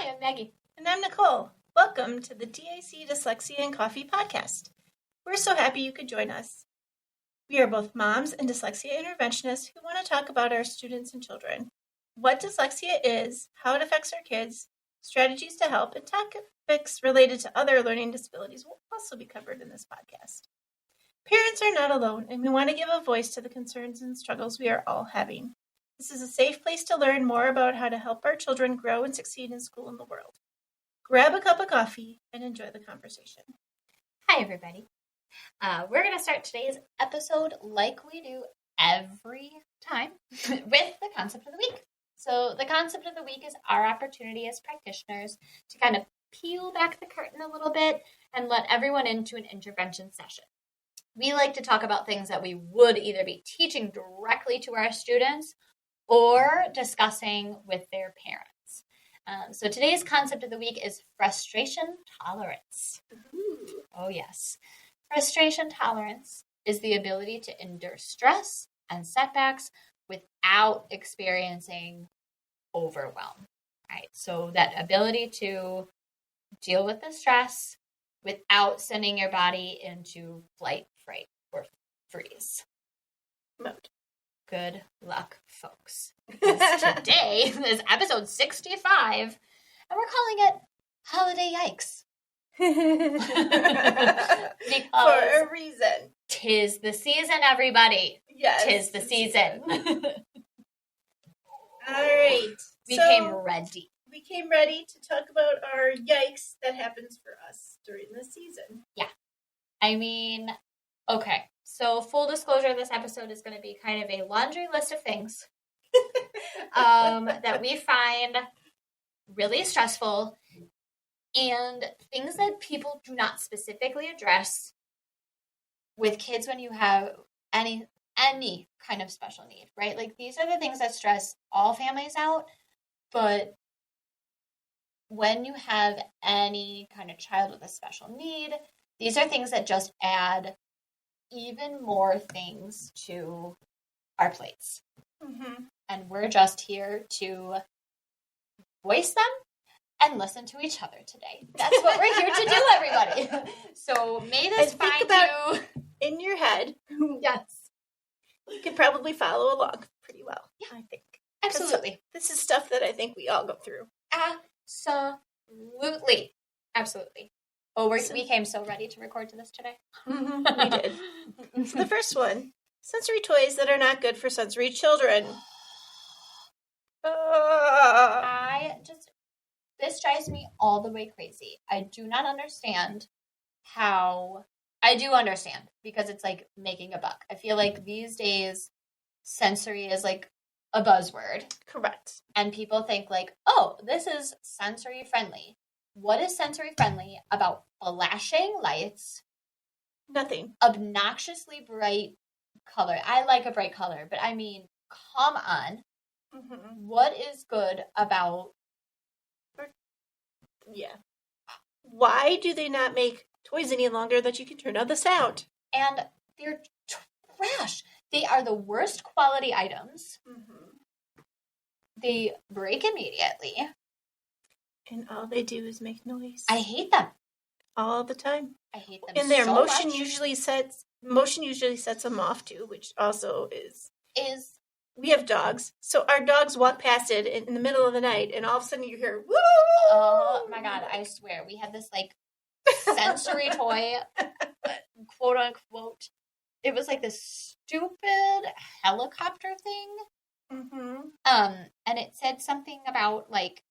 Hi, I'm Maggie. And I'm Nicole. Welcome to the DAC Dyslexia and Coffee podcast. We're so happy you could join us. We are both moms and dyslexia interventionists who want to talk about our students and children, what dyslexia is, how it affects our kids, strategies to help, and topics related to other learning disabilities will also be covered in this podcast. Parents are not alone, and we want to give a voice to the concerns and struggles we are all having. This is a safe place to learn more about how to help our children grow and succeed in school and the world. Grab a cup of coffee and enjoy the conversation. Hi, everybody. We're going to start today's episode like we do every time with the concept of the week. So the concept of the week is our opportunity as practitioners to kind of peel back the curtain a little bit and let everyone into an intervention session. We like to talk about things that we would either be teaching directly to our students or discussing with their parents. So today's concept of the week is frustration tolerance. Ooh. Oh, yes. Frustration tolerance is the ability to endure stress and setbacks without experiencing overwhelm, right? So that ability to deal with the stress without sending your body into flight, fright, or freeze mode. Good luck, folks. Today is episode 65, and we're calling it Holiday Yikes. For a reason. 'Tis the season, everybody. Yes. 'Tis the season. All right. We came ready. We came ready to talk about our yikes that happens for us during the season. Yeah. I mean, okay. So full disclosure, this episode is going to be kind of a laundry list of things that we find really stressful and things that people do not specifically address with kids when you have any kind of special need, right? Like these are the things that stress all families out, but when you have any kind of child with a special need, these are things that just add even more things to our plates. Mm-hmm. And we're just here to voice them and listen to each other today. That's what we're here to do, everybody. So may this And think find about you in your head. Yes. You can probably follow along pretty well, Yeah. I think. Absolutely. This is stuff that I think we all go through. Absolutely. Absolutely. Oh, we came so ready to record to this today. We did. So the first one, sensory toys that are not good for sensory children. This drives me all the way crazy. I do not understand how, I do understand because it's like making a buck. I feel like these days sensory is like a buzzword. Correct. And people think like, oh, this is sensory friendly. What is sensory friendly about flashing lights? Nothing. Obnoxiously bright color. I like a bright color, but I mean, come on. Mm-hmm. What is good about... Yeah. Why do they not make toys any longer that you can turn on the sound? And they're trash. They are the worst quality items. Mm-hmm. They break immediately. And all they do is make noise. I hate them. All the time. I hate them and their so motion much. usually sets them off too, which also is we have dogs. So our dogs walk past it in the middle of the night and all of a sudden you hear woo! Oh my god, I swear. We had this like sensory toy, quote unquote. It was like this stupid helicopter thing. Mm-hmm. And it said something about like,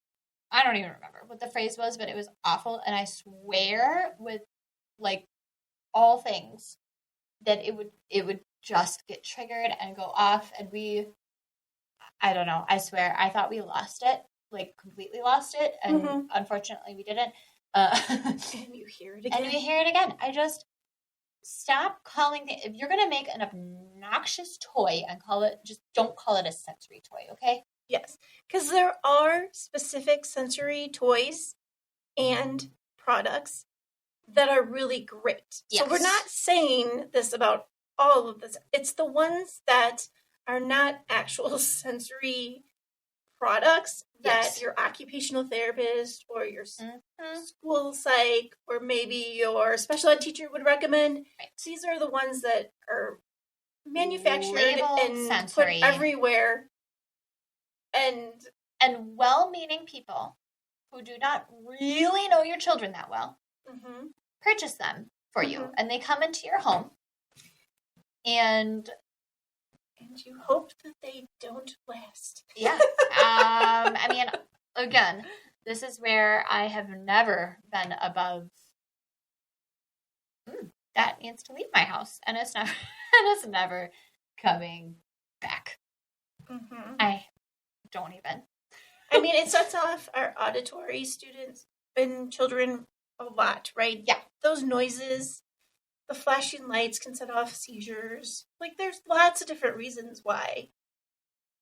I don't even remember what the phrase was, but it was awful. And I swear with like all things that it would just get triggered and go off. And I don't know. I swear, I thought we lost it, like completely lost it. And unfortunately we didn't. And you hear it again. And we hear it again. I just stop calling if you're going to make an obnoxious toy and just don't call it a sensory toy. Okay. Yes, because there are specific sensory toys and products that are really great. Yes. So we're not saying this about all of this. It's the ones that are not actual sensory products that Yes. your occupational therapist or your Mhm. school psych or maybe your special ed teacher would recommend. Right. These are the ones that are manufactured Labeled and sensory. put everywhere. And well-meaning people who do not really know your children that well purchase them for you, and they come into your home, and you hope that they don't last. Yeah. I mean, again, this is where I have never been above. That needs to leave my house, and it's never coming back. I don't even. I mean, it sets off our auditory students and children a lot, right? Yeah. Those noises, the flashing lights can set off seizures. Like, there's lots of different reasons why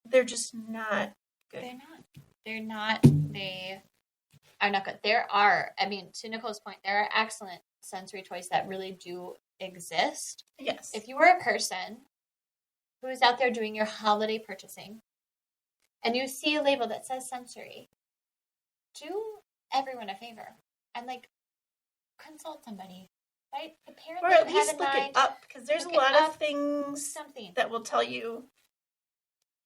they're just not good. They're not. They are not good. There are, I mean, to Nicole's point, there are excellent sensory toys that really do exist. Yes. If you are a person who is out there doing your holiday purchasing and you see a label that says sensory, do everyone a favor and consult somebody, right? The parent or that at you have least in look mind, it up, because there's a look it lot of up, things something. that will tell you,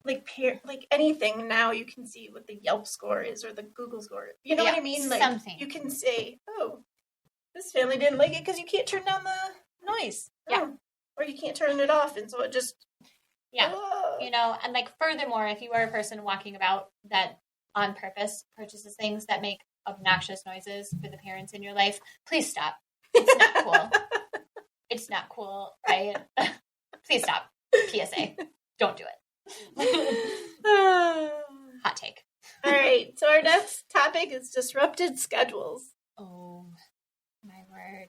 like anything now you can see what the Yelp score is or the Google score. You know what I mean? Like, something. you can say, oh, this family didn't like it because you can't turn down the noise. Yeah. Oh. Or you can't turn it off, and so it just... Yeah. You know, and furthermore, if you are a person walking about that on purpose purchases things that make obnoxious noises for the parents in your life, please stop. It's not cool. It's not cool, right? Please stop. PSA. Don't do it. Hot take. All right. So our next topic is disrupted schedules. Oh, my word.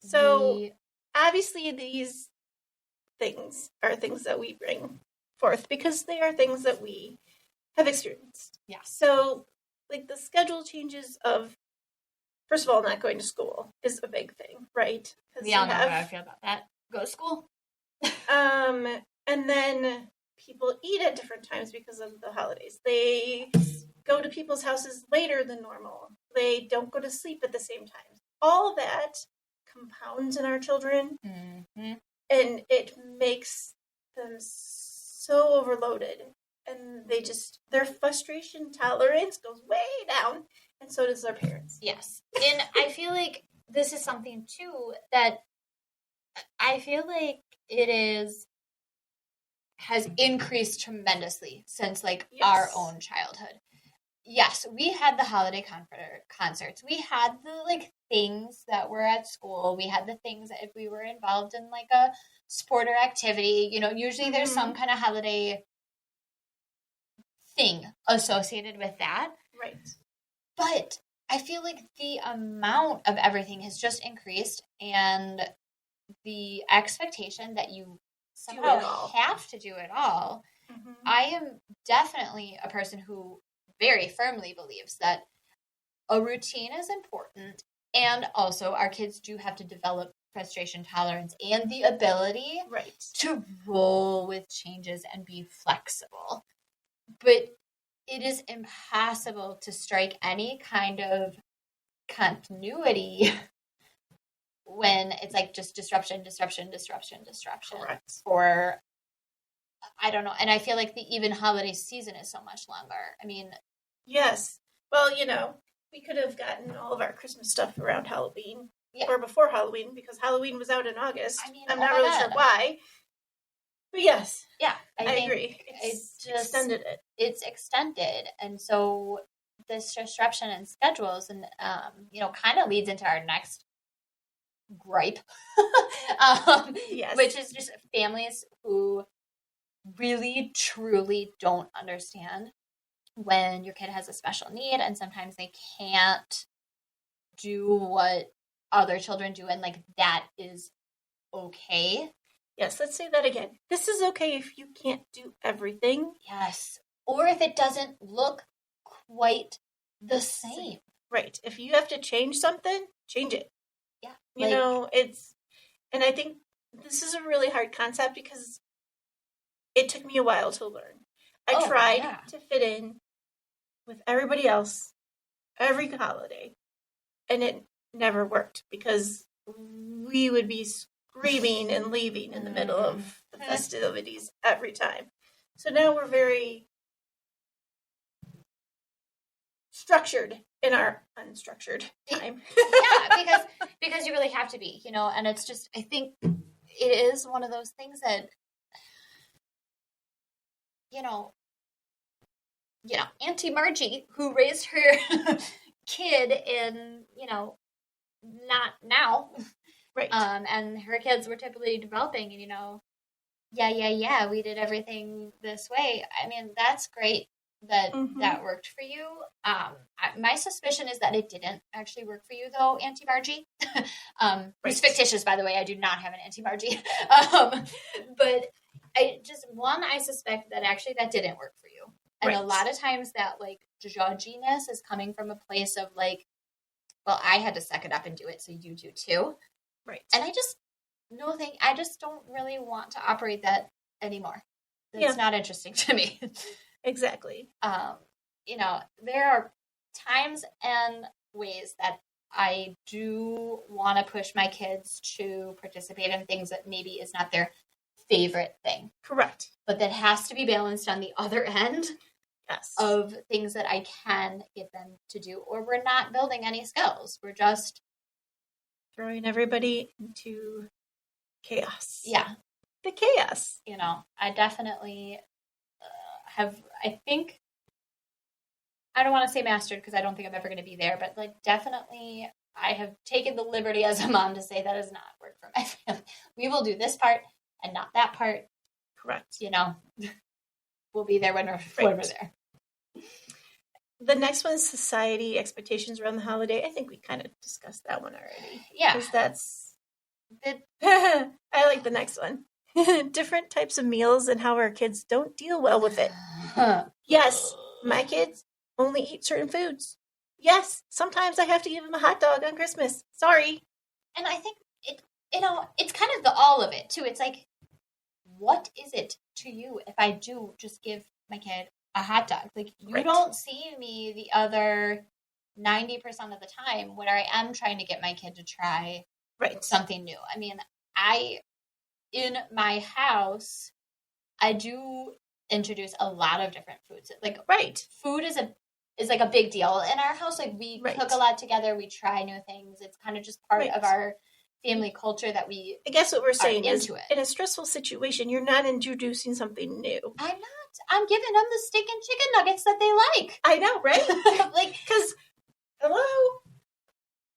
So obviously these things are things that we bring forth because they are things that we have experienced. Yeah. So the schedule changes of, first of all, not going to school is a big thing, right? We all know how I feel about that. Go to school. And then people eat at different times because of the holidays. They go to people's houses later than normal. They don't go to sleep at the same time. All that compounds in our children, and it makes them so overloaded. And their frustration tolerance goes way down, and so does their parents. Yes. And I feel like this is something, too, that I feel like has increased tremendously since, our own childhood. Yes, we had the holiday concerts. We had the, things that were at school. We had the things that if we were involved in, a sport or activity, usually there's some kind of holiday thing associated with that. Right. But I feel like the amount of everything has just increased, and the expectation that you somehow have to do it all. I am definitely a person who very firmly believes that a routine is important, and also our kids do have to develop frustration tolerance and the ability to roll with changes and be flexible. But it is impossible to strike any kind of continuity when it's just disruption. Correct. Or I don't know. And I feel like the even holiday season is so much longer. I mean, yes. Well, we could have gotten all of our Christmas stuff around Halloween or before Halloween, because Halloween was out in August. I mean, I'm not really sure why. But yes. Yeah. I agree. It's extended it. It's extended. And so this disruption in schedules and, kind of leads into our next gripe, yes. which is just families who really, truly don't understand when your kid has a special need, and sometimes they can't do what other children do, and that is okay. Yes, let's say that again. This is okay if you can't do everything. Yes. Or if it doesn't look quite the same. Right. If you have to change something, change it. Yeah. And I think this is a really hard concept because it took me a while to learn. I tried to fit in with everybody else every holiday. And it never worked because we would be screaming and leaving in the middle of the festivities every time. So now we're very structured in our unstructured time. Yeah, because you really have to be, and it's just, I think it is one of those things that, Auntie Margie, who raised her kid in, not now, Right. And her kids were typically developing, and yeah, we did everything this way. I mean, that's great that that worked for you. My suspicion is that it didn't actually work for you, though, Auntie Margie. Who's fictitious, by the way. I do not have an Auntie Margie. But I suspect that actually that didn't work for you. And a lot of times that, like, judginess is coming from a place of, like, well, I had to suck it up and do it, so you do too. Right. And I just don't really want to operate that anymore. It's not interesting to me. Exactly. There are times and ways that I do want to push my kids to participate in things that maybe is not their favorite thing. Correct. But that has to be balanced on the other end. Yes. Of things that I can get them to do, or we're not building any skills. We're just throwing everybody into chaos. Yeah. The chaos. I definitely I think, I don't want to say mastered because I don't think I'm ever going to be there, but like definitely I have taken the liberty as a mom to say that does not work for my family. We will do this part and not that part. Correct. We'll be there when we're there. The next one is society expectations around the holiday. I think we kind of discussed that one already. Yeah. Because that's... I like the next one. Different types of meals and how our kids don't deal well with it. Yes, my kids only eat certain foods. Yes, sometimes I have to give them a hot dog on Christmas. Sorry. And I think it's kind of the all of it too. It's like, what is it to you if I do just give my kid a hot dog? Like, you don't see me the other 90% of the time when I am trying to get my kid to try something new. I mean, in my house, I do introduce a lot of different foods. Like, food is like a big deal in our house. Like, we cook a lot together. We try new things. It's kind of just part of our family culture that we I guess what we're saying is, it. In a stressful situation, you're not introducing something new. I'm not. I'm giving them the steak and chicken nuggets that they like. I know, right? Like, because, hello?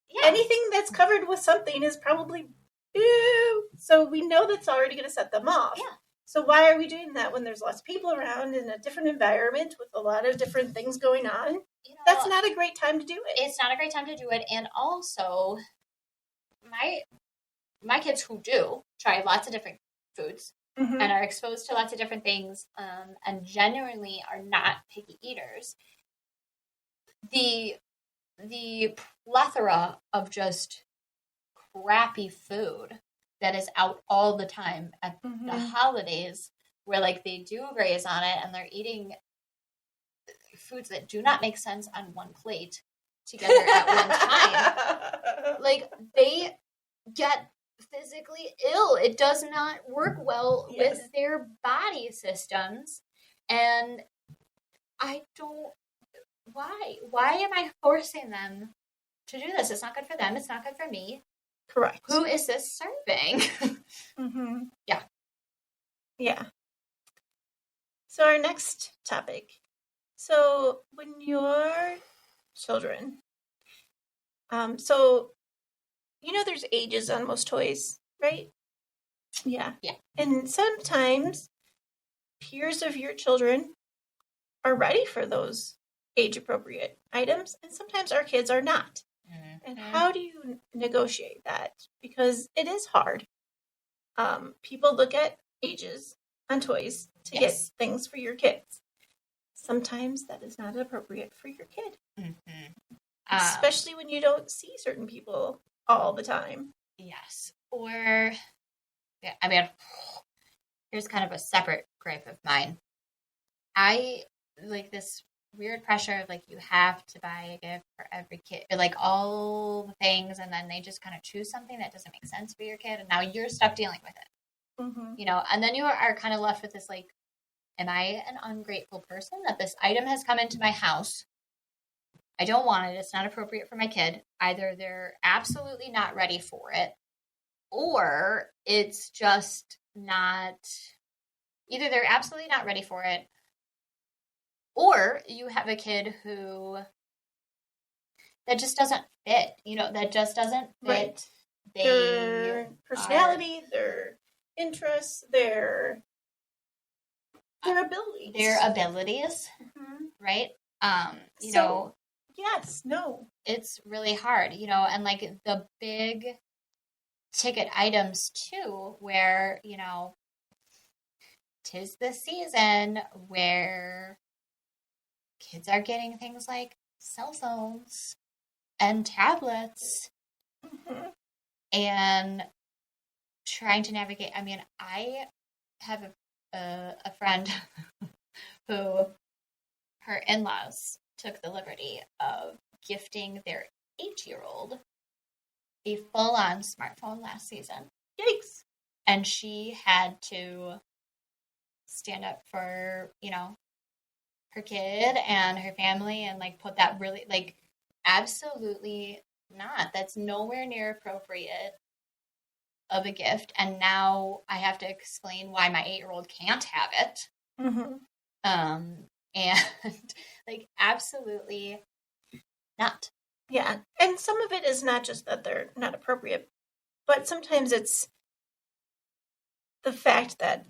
Yeah. Anything that's covered with something is probably, ew. So we know that's already going to set them off. Yeah. So why are we doing that when there's lots of people around in a different environment with a lot of different things going on? That's not a great time to do it. It's not a great time to do it. And also, my kids who do try lots of different foods and are exposed to lots of different things and genuinely are not picky eaters, the plethora of just crappy food that is out all the time at the holidays, where like they do graze on it and they're eating foods that do not make sense on one plate together at one time. Like, they get physically ill. It does not work well with their body systems. And I don't, why am I forcing them to do this? It's not good for them. It's not good for me. Correct. Who is this serving? Yeah. Yeah. So our next topic. So when your children, there's ages on most toys, right? Yeah. Yeah. And sometimes peers of your children are ready for those age-appropriate items, and sometimes our kids are not. And how do you negotiate that? Because it is hard. People look at ages on toys to get things for your kids. Sometimes that is not appropriate for your kid. Especially when you don't see certain people all the time. Yes. Or, I mean, here's kind of a separate gripe of mine. I, like, this weird pressure of like you have to buy a gift for every kid, or like all the things, and then they just kind of choose something that doesn't make sense for your kid, and now you're stuck dealing with it. Mm-hmm. And then you are kind of left with this like, am I an ungrateful person that this item has come into my house? I don't want it. It's not appropriate for my kid. Either they're absolutely not ready for it, or it's just not, either they're absolutely not ready for it, or you have a kid who that just doesn't fit, that just doesn't fit. Right. Their personality, their interests, their abilities. Their abilities, right? Yes, no. It's really hard, and like the big ticket items too, where, 'tis the season where kids are getting things like cell phones and tablets and trying to navigate. I mean, I have a friend who her in-laws took the liberty of gifting their 8-year-old a full-on smartphone last season. Yikes. And she had to stand up for, her kid and her family and like put that really like absolutely not. That's nowhere near appropriate of a gift. And now I have to explain why my 8-year-old can't have it. And like absolutely not. Yeah. And some of it is not just that they're not appropriate, but sometimes it's the fact that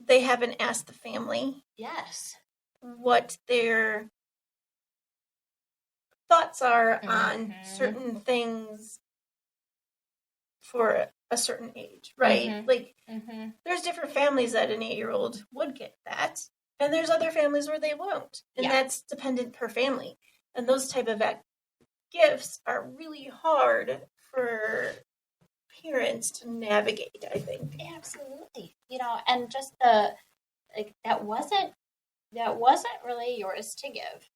they haven't asked the family. Yes. What their thoughts are on certain things for a certain age, right? Like, there's different families that an 8-year-old would get that, and there's other families where they won't, and that's dependent per family. And those type of gifts are really hard for parents to navigate, I think. Absolutely. And just the like that wasn't really yours to give.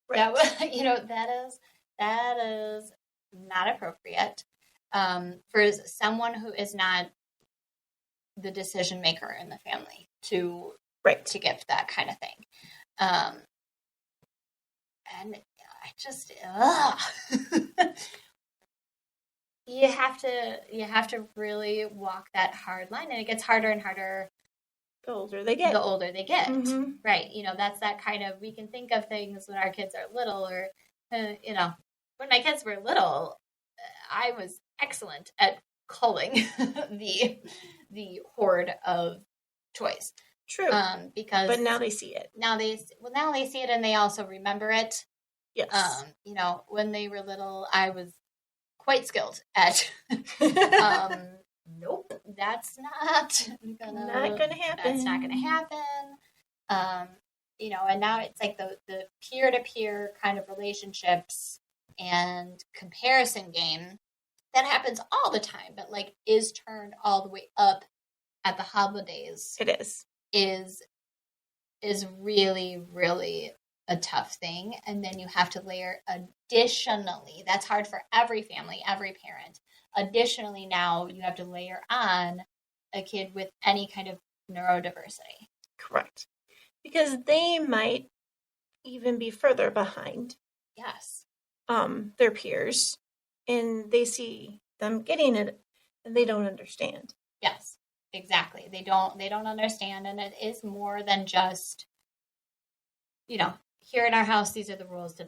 Right. That was, that is not appropriate for someone who is not the decision maker in the family to gift that kind of thing. And I just you have to really walk that hard line, and it gets harder and harder the older they get. Right. That's that kind of, we can think of things when our kids are little, or when my kids were little, I was excellent at culling the hoard of toys. True. But now they see it. Now they see it, and they also remember it. Yes. When they were little, I was quite skilled at nope, that's not gonna happen. That's not gonna happen. And now it's like the peer-to-peer kind of relationships and comparison game that happens all the time, but like is turned all the way up at the holidays. It is really, really a tough thing. And then you have to layer additionally, that's hard for every family, every parent. Additionally, now you have to layer on a kid with any kind of neurodiversity. Correct. Because they might even be further behind. Yes. Their peers, and they see them getting it, and they don't understand. Yes, exactly. They don't understand, and it is more than just, here in our house, these are the rules,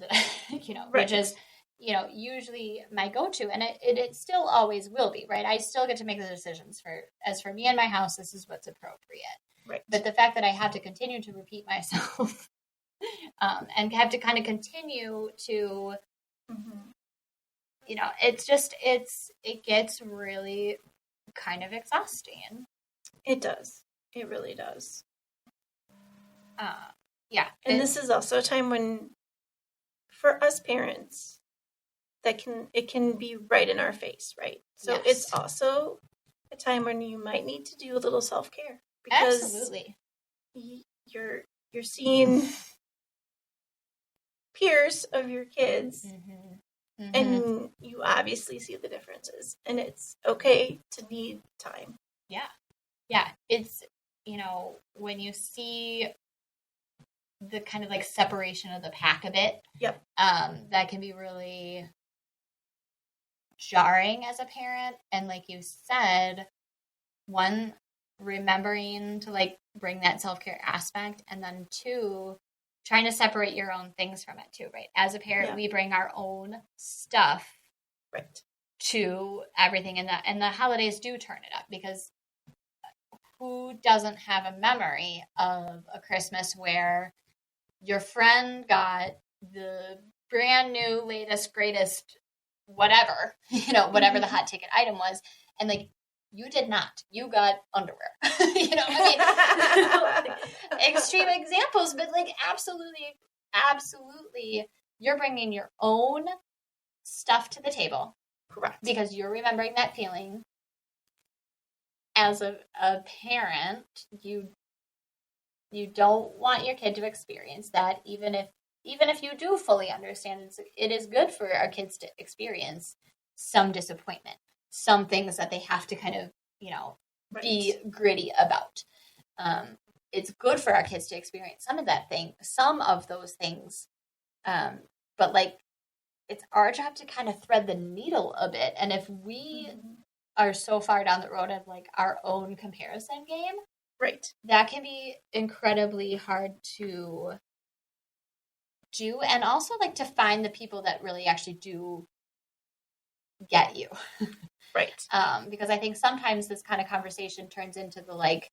which is, usually my go-to, and it still always will be, right? I still get to make the decisions for me and my house, this is what's appropriate. Right. But the fact that I have to continue to repeat myself and have to kind of continue to, it gets really kind of exhausting. It does. It really does. Yeah. And this is also a time when, for us parents, it can be right in our face, right? So It's also a time when you might need to do a little self-care. Because absolutely. You're seeing peers of your kids, Mm-hmm. Mm-hmm. and you obviously see the differences, and it's okay to need time. Yeah. It's, when you see the kind of like separation of the pack a bit, Yep. That can be really jarring as a parent. And like you said, one, remembering to like bring that self-care aspect, and then two, trying to separate your own things from it too, right? As a parent, we bring our own stuff to everything, and the holidays do turn it up, because who doesn't have a memory of a Christmas where your friend got the brand new, latest, greatest, whatever, whatever the hot ticket item was, and like, you did not. You got underwear. Extreme examples, but like absolutely, you're bringing your own stuff to the table. Correct. Because you're remembering that feeling. As a parent, you don't want your kid to experience that, even if you do fully understand it is good for our kids to experience some disappointment, some things that they have to kind of, be gritty about. It's good for our kids to experience some of those things. But like, it's our job to kind of thread the needle a bit. And if we are so far down the road of like our own comparison game, that can be incredibly hard to do. And also like to find the people that really actually do get you. Because I think sometimes this kind of conversation turns into the like,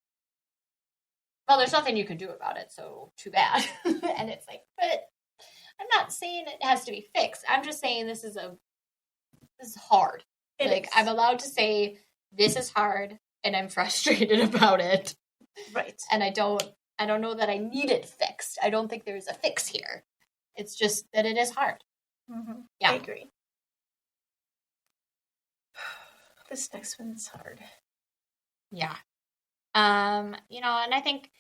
well, there's nothing you can do about it, so too bad. And it's like, but I'm not saying it has to be fixed. I'm just saying this is hard. I'm allowed to say this is hard and I'm frustrated about it. And I don't know that I need it fixed. I don't think there's a fix here. It's just that it is hard. Yeah. I agree. This next one's hard. Yeah. And I think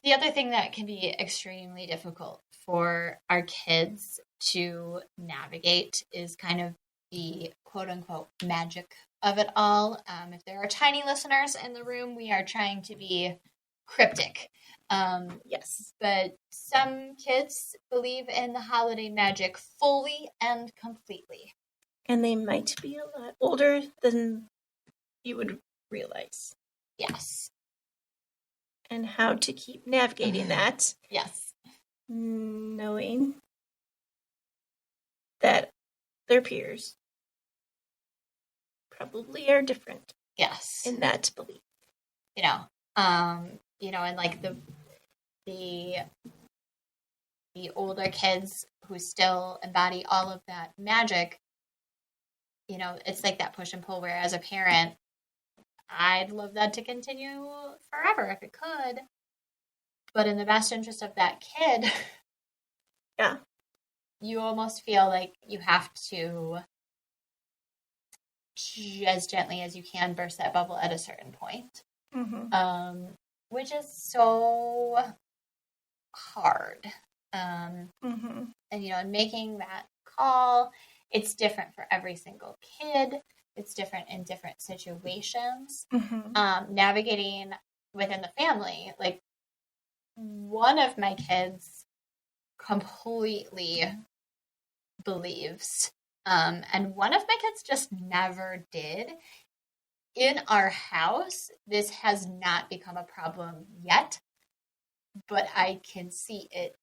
the other thing that can be extremely difficult for our kids to navigate is kind of the quote unquote magic of it all. If there are tiny listeners in the room, we are trying to be cryptic. Yes. But some kids believe in the holiday magic fully and completely. And they might be a lot older than you would realize. Yes. And how to keep navigating that. Yes. Knowing that their peers probably are different. Yes. In that belief. And like the older kids who still embody all of that magic, it's like that push and pull, where as a parent, I'd love that to continue forever if it could. But in the best interest of that kid, you almost feel like you have to, as gently as you can, burst that bubble at a certain point. Which is so hard. And making that call, it's different for every single kid. It's different in different situations. Navigating within the family, like, one of my kids completely believes, and one of my kids just never did. In our house, this has not become a problem yet, but I can see it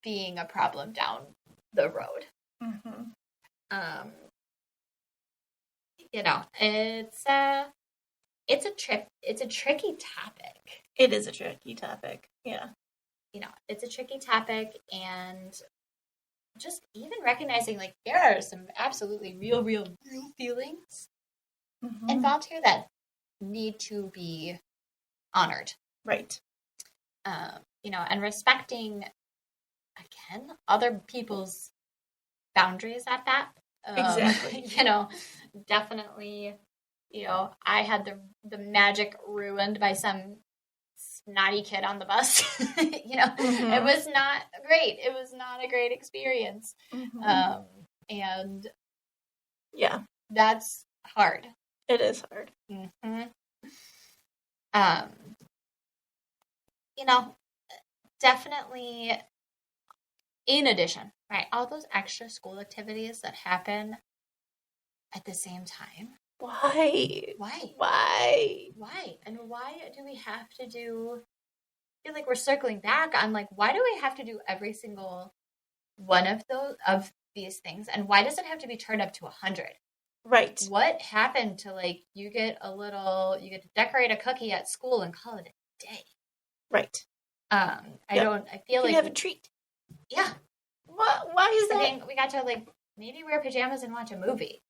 being a problem down the road. It's a tricky topic. It is a tricky topic. Yeah. It's a tricky topic, and just even recognizing like there are some absolutely real feelings involved here that need to be honored. And respecting, again, other people's boundaries at that. Exactly. Definitely, I had the magic ruined by some snotty kid on the bus. It was not great. It was not a great experience. And yeah, that's hard. It is hard. Definitely, in addition, right, all those extra school activities that happen at the same time. Why? And why do we have to do, I feel like we're circling back on, like, why do we have to do every single one of these things, and why does it have to be turned up to 100? Right. What happened to, like, you get to decorate a cookie at school and call it a day? Right. I feel like you have a treat. Yeah. Why is that? I think we got to, like, maybe wear pajamas and watch a movie.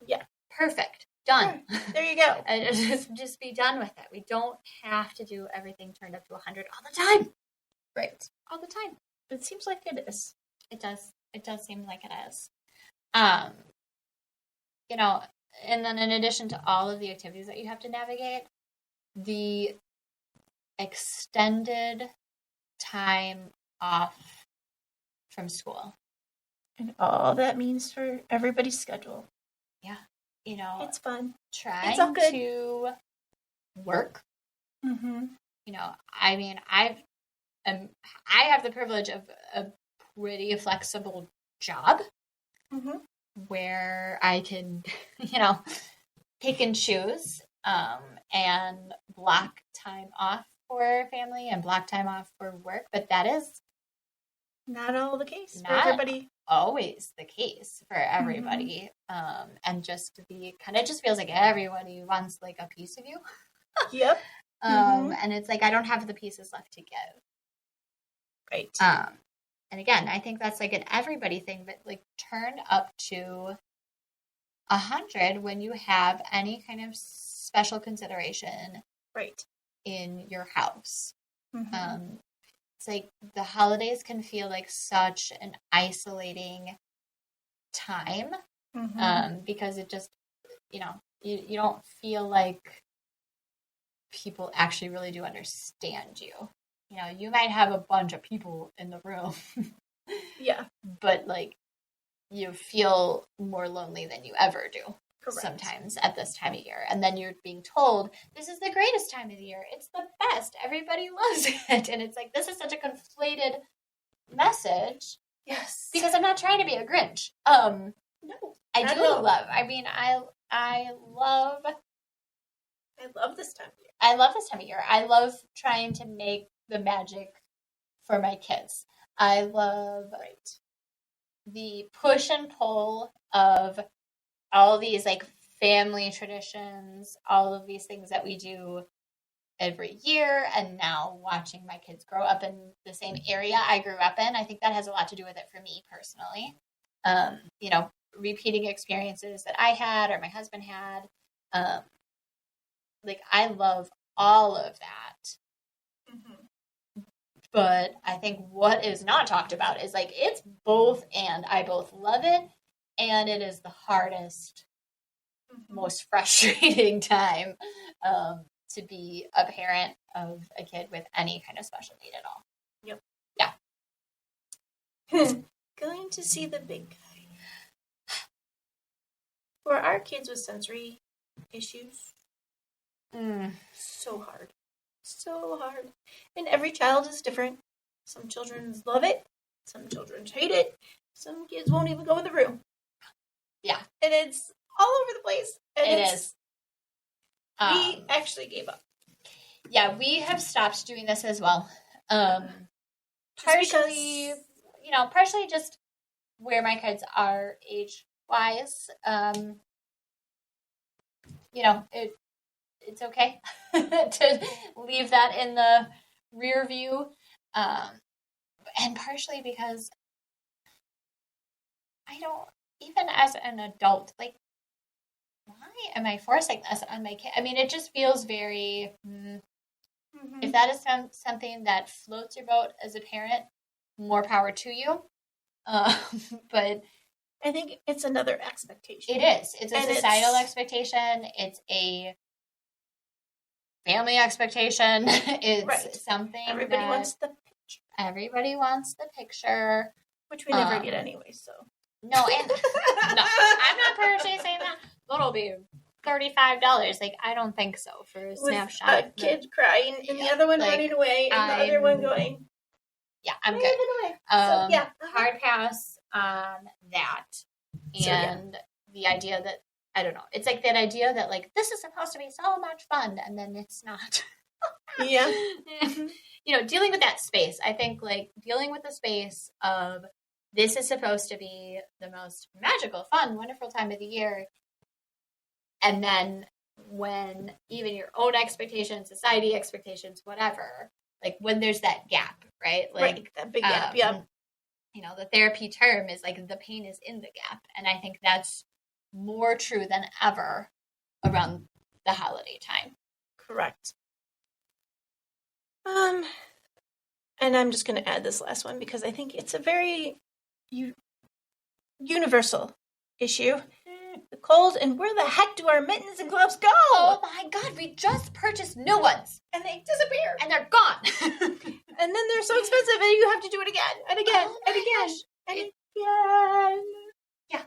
Yeah. Perfect. Done. Sure. There you go. And just be done with it. We don't have to do everything turned up to 100 all the time. Right. All the time. It seems like it is. It does. It does seem like it is. And then in addition to all of the activities that you have to navigate, the extended time off from school. And all that means for everybody's schedule. Yeah. It's fun. Trying to work. I have the privilege of a pretty flexible job where I can, pick and choose and block time off for family and block time off for work. But that is not all the case for everybody. Always the case for everybody. And just just feels like everybody wants, like, a piece of you. Yep. And it's like, I don't have the pieces left to give. Right. And again, I think that's, like, an everybody thing, but, like, turn up to 100 when you have any kind of special consideration right in your house. It's like the holidays can feel like such an isolating time because it just, you don't feel like people actually really do understand you. You might have a bunch of people in the room. Yeah. But, like, you feel more lonely than you ever do. Correct. Sometimes at this time of year. And then you're being told, this is the greatest time of the year. It's the best. Everybody loves it. And it's like, this is such a conflated message. Yes. Because I'm not trying to be a Grinch. No. I love this time of year. I love this time of year. I love trying to make the magic for my kids. I love the push and pull of all these, like, family traditions, all of these things that we do every year, and now watching my kids grow up in the same area I grew up in, I think that has a lot to do with it for me personally. Repeating experiences that I had or my husband had. I love all of that. But I think what is not talked about is, like, it's both, and I both love it, and it is the hardest, most frustrating time to be a parent of a kid with any kind of special need at all. Yep. Yeah. Going to see the big guy. For our kids with sensory issues, so hard. So hard. And every child is different. Some children love it. Some children hate it. Some kids won't even go in the room. Yeah. And it's all over the place. And it is. We actually gave up. Yeah, we have stopped doing this as well. Partially just where my kids are age-wise. It's okay to leave that in the rear view. And partially because I don't, even as an adult, like, why am I forcing this on my kid? I mean, it just feels very, if that is something that floats your boat as a parent, more power to you. But I think it's another expectation. It is. It's a societal expectation. It's a family expectation. It's something everybody wants the picture. Everybody wants the picture. Which we never get anyway, so. No, and no, I'm not purchasing that. That'll be $35. Like, I don't think so for a snapshot. A kid crying and the other one running away and the other one going. Yeah, I'm good. So, yeah. Hard pass on that. And the idea that, I don't know, it's like that idea that, like, this is supposed to be so much fun, and then it's not. Yeah. You know, dealing with that space. I think, like, dealing with the space of this is supposed to be the most magical, fun, wonderful time of the year. And then when even your own expectations, society expectations, whatever, like when there's that gap, right? Like that big gap, yeah. You know, the therapy term is like the pain is in the gap. And I think that's more true than ever around the holiday time. Correct. And I'm just going to add this last one because I think it's a very universal issue. The cold, and where the heck do our mittens and gloves go? Oh my God, we just purchased new ones. And they disappear. And they're gone. And then they're so expensive and you have to do it again and again and again and again. Yeah.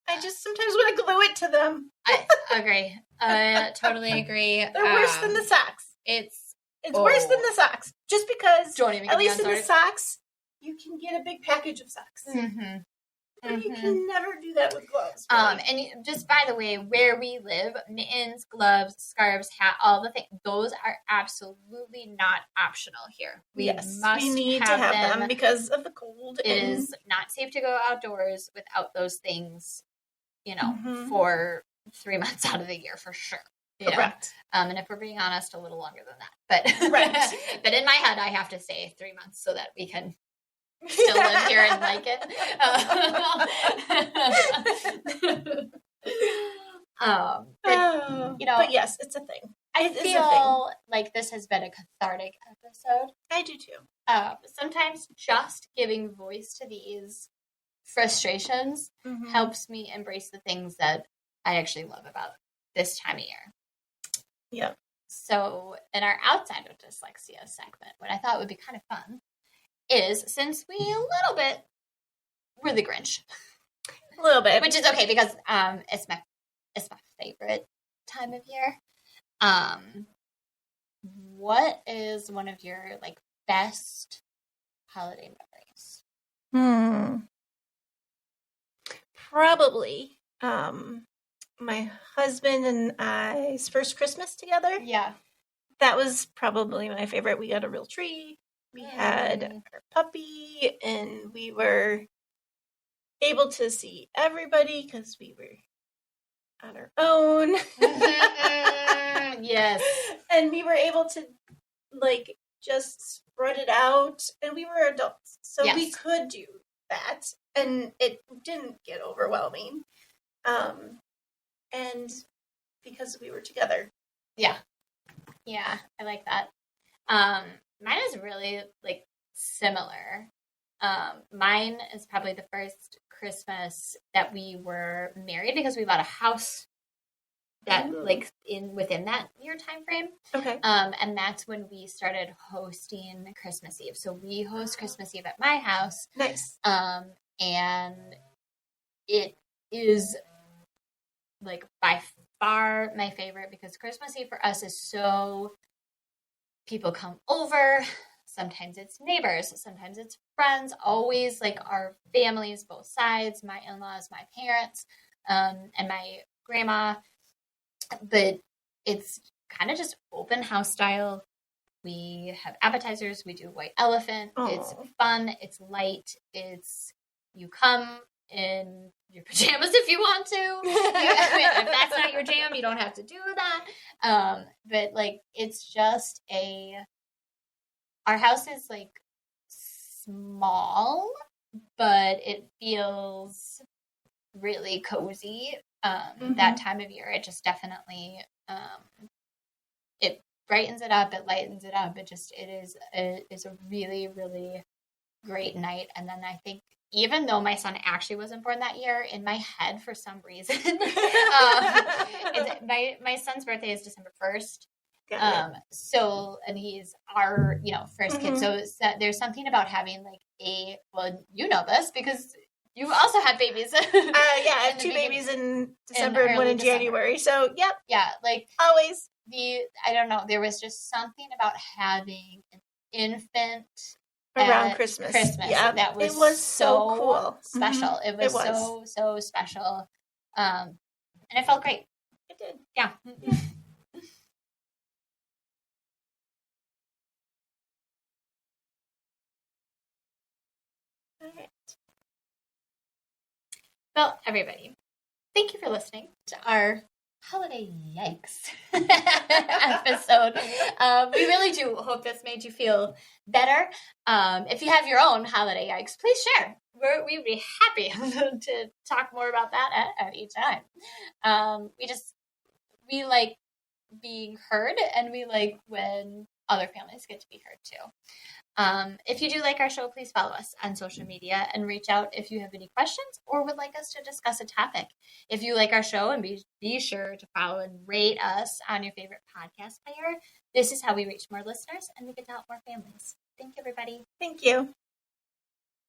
I just sometimes want to glue it to them. I agree. Totally agree. They're worse than the socks. It's worse than the socks. Just because at least in the socks, you can get a big package of socks. Mm-hmm. But you can never do that with gloves. Really. And just by the way, where we live, mittens, gloves, scarves, hat, all the things, those are absolutely not optional here. We need to have them because of the cold. It is not safe to go outdoors without those things, you know, for 3 months out of the year for sure. Correct. And if we're being honest, a little longer than that. But but in my head, I have to say 3 months so that we can still live here and like it. You know, but yes, it's a thing. I feel like this has been a cathartic episode. I do too. Sometimes just giving voice to these frustrations helps me embrace the things that I actually love about this time of year. Yeah. So in our outside of dyslexia segment, what I thought would be kind of fun is, since we a little bit we're the Grinch, a little bit, which is okay because it's my favorite time of year. What is one of your like best holiday memories? Probably my husband and I's first Christmas together. Yeah, that was probably my favorite. We got a real tree. We had our puppy, and we were able to see everybody because we were on our own. Yes. And we were able to, like, just spread it out. And we were adults, so we could do that. And it didn't get overwhelming. And because we were together. Yeah. Yeah, I like that. Mine is really, like, similar. Mine is probably the first Christmas that we were married because we bought a house that, like, within that year time frame. Okay. And that's when we started hosting Christmas Eve. So we host Christmas Eve at my house. Nice. And it is, like, by far my favorite because Christmas Eve for us is so... People come over, sometimes it's neighbors, sometimes it's friends, always like our families, both sides, my in-laws, my parents, and my grandma. But it's kind of just open house style. We have appetizers, we do white elephant. Aww. It's fun, it's light, you come in your pajamas if you want to. If that's not your jam, you don't have to do that. But like, it's just our house is like small, but it feels really cozy. That time of year, it just definitely, it brightens it up, it lightens it up. It is a really, really great night. And then I think, even though my son actually wasn't born that year, in my head, for some reason, my son's birthday is December 1st. Got it. And he's our, first kid. Mhm. So there's something about having well, you know this because you also had babies. Yeah, I have in the two beginning. babies in December and one early in December. January. So, yep, Yeah, always. I don't know, there was just something about having an infant Around at Christmas. Yeah, that was so cool. special. Mhm. It was, so special. And it felt great. It did. Yeah. All right. Well, everybody, thank you for listening to our holiday yikes episode. We really do hope this made you feel better. If you have your own holiday yikes, please share. We'd be happy to talk more about that at any time. We like being heard, and we like when other families get to be heard too. If you do like our show, please follow us on social media and reach out if you have any questions or would like us to discuss a topic. If you like our show, and be sure to follow and rate us on your favorite podcast player. This is how we reach more listeners and we get to help more families. Thank you, everybody. Thank you.